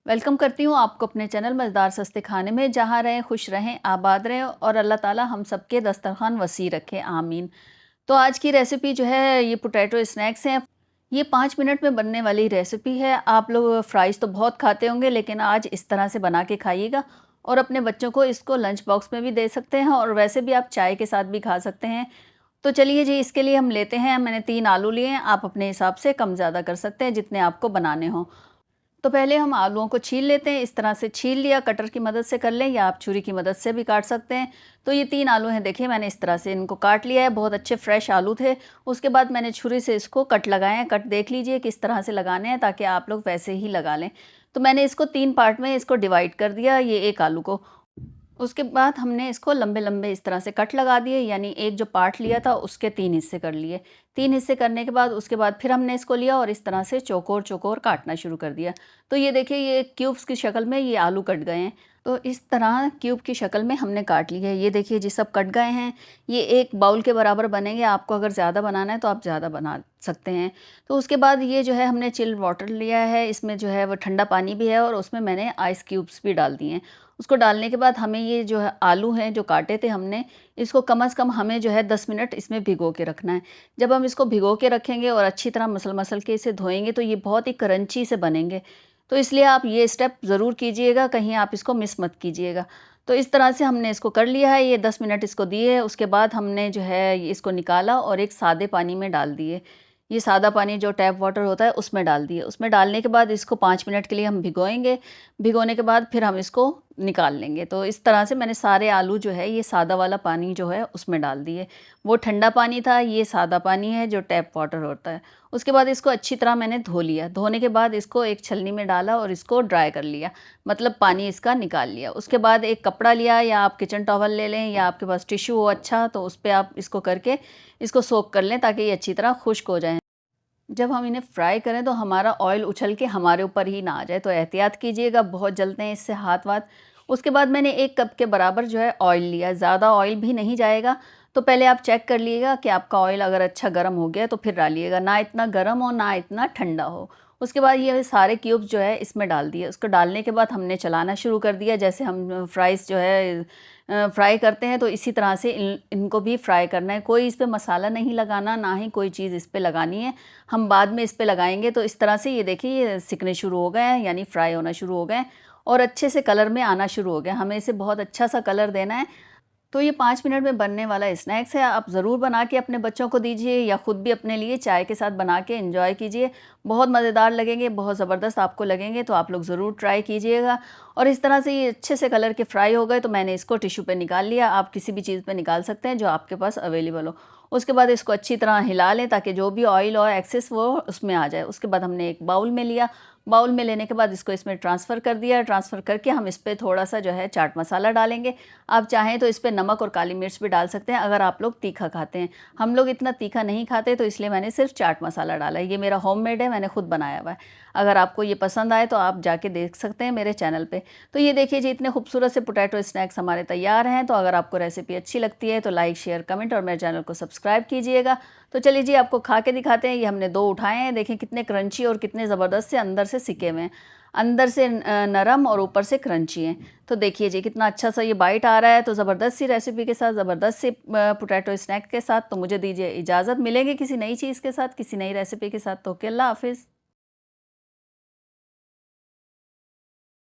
Welcome करती हूँ आपको अपने चैनल मज़ेदार सस्ते खाने में। जहाँ रहें खुश रहें, आबाद रहें और अल्लाह ताला हम सबके दस्तरखान वसी रखे, आमीन। तो आज की रेसिपी जो है ये पोटैटो स्नैक्स हैं। ये 5 मिनट में बनने वाली रेसिपी है। आप लोग फ्राइज़ तो बहुत खाते होंगे, लेकिन आज इस तरह से बना के खाइएगा और अपने बच्चों को इसको लंच बॉक्स में भी दे सकते हैं और वैसे भी आप चाय के साथ भी खा सकते हैं। तो चलिए जी, इसके लिए हम लेते हैं, मैंने 3 आलू लिए हैं। आप अपने हिसाब से कम ज़्यादा कर सकते हैं जितने आपको बनाने हों। तो पहले हम आलूओं को छील लेते हैं। इस तरह से छील लिया, कटर की मदद से कर लें या आप छुरी की मदद से भी काट सकते हैं। तो ये 3 आलू हैं, देखिए मैंने इस तरह से इनको काट लिया है। बहुत अच्छे फ्रेश आलू थे। उसके बाद मैंने छुरी से इसको कट लगाए हैं। कट देख लीजिए किस तरह से लगाने हैं ताकि आप लोग वैसे ही लगा लें। तो मैंने इसको 3 पार्ट में इसको डिवाइड कर दिया, ये एक आलू को। उसके बाद हमने इसको लंबे-लंबे इस तरह से कट लगा दिए, यानी एक जो पार्ट लिया था उसके 3 हिस्से कर लिए। 3 हिस्से करने के बाद उसके बाद फिर हमने इसको लिया और इस तरह से चौकोर-चौकोर काटना शुरू कर दिया। तो ये देखिए, ये क्यूब्स की शक्ल में ये आलू कट गए हैं। तो इस तरह क्यूब की शक्ल में हमने काट लिए है। ये देखिए जी, सब कट गए हैं। ये एक बाउल के बराबर बनेंगे। आपको अगर ज़्यादा बनाना है तो आप ज़्यादा बना सकते हैं। तो उसके बाद ये जो है हमने चिल्ड वाटर लिया है, इसमें जो है वो ठंडा पानी भी है और उसमें मैंने आइस क्यूब्स भी डाल दिए हैं। उसको डालने के बाद हमें ये जो है आलू हैं जो काटे थे हमने, इसको कम से कम हमें जो है 10 मिनट इसमें भिगो के रखना है। जब हम इसको भिगो के रखेंगे और अच्छी तरह मसल-मसल के इसे धोएँगे तो ये बहुत ही क्रंची से बनेंगे। तो इसलिए आप ये स्टेप ज़रूर कीजिएगा, कहीं आप इसको मिस मत कीजिएगा। तो इस तरह से हमने इसको कर लिया है, ये 10 मिनट इसको दिए। उसके बाद हमने जो है इसको निकाला और एक सादे पानी में डाल दिए। ये सादा पानी जो टैप वाटर होता है उसमें डाल दिए। उसमें डालने के बाद इसको 5 मिनट के लिए हम भिगोएँगे। भिगोने के बाद फिर हम इसको निकाल लेंगे। तो इस तरह से मैंने सारे आलू जो है ये सादा वाला पानी जो है उसमें डाल दिए। वो ठंडा पानी था, ये सादा पानी है जो टैप वाटर होता है। उसके बाद इसको अच्छी तरह मैंने धो लिया। धोने के बाद इसको एक छलनी में डाला और इसको ड्राई कर लिया, मतलब पानी इसका निकाल लिया। उसके बाद एक कपड़ा लिया या आप किचन टॉवल ले लें या आपके पास टिश्यू हो अच्छा, तो उस पे आप इसको करके इसको सोक कर लें ताकि ये अच्छी तरह खुश्क हो जाएँ। जब हम इन्हें फ्राई करें तो हमारा ऑयल उछल के हमारे ऊपर ही ना आ जाए, तो एहतियात कीजिएगा, बहुत जलते हैं इससे हाथ-वाथ। उसके बाद मैंने 1 कप के बराबर जो है ऑयल लिया, ज़्यादा ऑयल भी नहीं जाएगा। तो पहले आप चेक कर लीजिएगा कि आपका ऑयल अगर अच्छा गर्म हो गया तो फिर डालिएगा, ना इतना गर्म हो ना इतना ठंडा हो। उसके बाद ये सारे क्यूब्स जो है इसमें डाल दिए। उसको डालने के बाद हमने चलाना शुरू कर दिया, जैसे हम फ्राइज़ जो है फ्राई करते हैं तो इसी तरह से इनको भी फ्राई करना है। कोई इस पे मसाला नहीं लगाना, ना ही कोई चीज़ इस पे लगानी है। हम बाद में इस पे लगाएँगे। तो इस तरह से ये देखिए ये सिकने शुरू हो गए हैं, यानी फ्राई होना शुरू हो गए हैं और अच्छे से कलर में आना शुरू हो गया। हमें इसे बहुत अच्छा सा कलर देना है। तो ये 5 मिनट में बनने वाला स्नैक्स है। आप ज़रूर बना के अपने बच्चों को दीजिए या खुद भी अपने लिए चाय के साथ बना के एंजॉय कीजिए। बहुत मज़ेदार लगेंगे, बहुत ज़बरदस्त आपको लगेंगे, तो आप लोग ज़रूर ट्राई कीजिएगा। और इस तरह से ये अच्छे से कलर के फ्राई हो गए तो मैंने इसको टिश्यू पे निकाल लिया। आप किसी भी चीज़ पे निकाल सकते हैं जो आपके पास अवेलेबल हो। उसके बाद इसको अच्छी तरह हिला लें ताकि जो भी ऑयल और एक्सेस वो उसमें आ जाए। उसके बाद हमने एक बाउल में लिया। बाउल में लेने के बाद इसको इसमें ट्रांसफ़र कर दिया। ट्रांसफ़र करके हम इस पे थोड़ा-सा जो है चाट मसाला डालेंगे। आप चाहें तो इस पे नमक और काली मिर्च भी डाल सकते हैं अगर आप लोग तीखा खाते हैं। हम लोग इतना तीखा नहीं खाते तो इसलिए मैंने सिर्फ़ चाट मसाला डाला है। ये मेरा होममेड है, मैंने खुद बनाया हुआ है। अगर आपको ये पसंद आए तो आप जाके देख सकते हैं मेरे चैनल पे। तो ये देखिए जी, इतने खूबसूरत से पोटैटो स्नैक्स हमारे तैयार हैं। तो अगर आपको रेसिपी अच्छी लगती है तो लाइक, शेयर, कमेंट और मेरे चैनल को सब्सक्राइब कीजिएगा। तो चलिए जी, आपको खा के दिखाते हैं। ये हमने 2 उठाए हैं, देखें कितने क्रंची और कितने ज़बरदस्त से अंदर से सिके हुए हैं। अंदर से नरम और ऊपर से क्रंची हैं। तो देखिए जी, कितना अच्छा सा ये बाइट आ रहा है। तो ज़बरदस्त सी रेसिपी के साथ, ज़बरदस्त सी पोटैटो स्नैक के साथ, तो मुझे दीजिए इजाज़त। मिलेंगे किसी नई चीज़ के साथ, किसी नई रेसिपी के साथ। तो ओके, अल्लाह हाफ़िज़।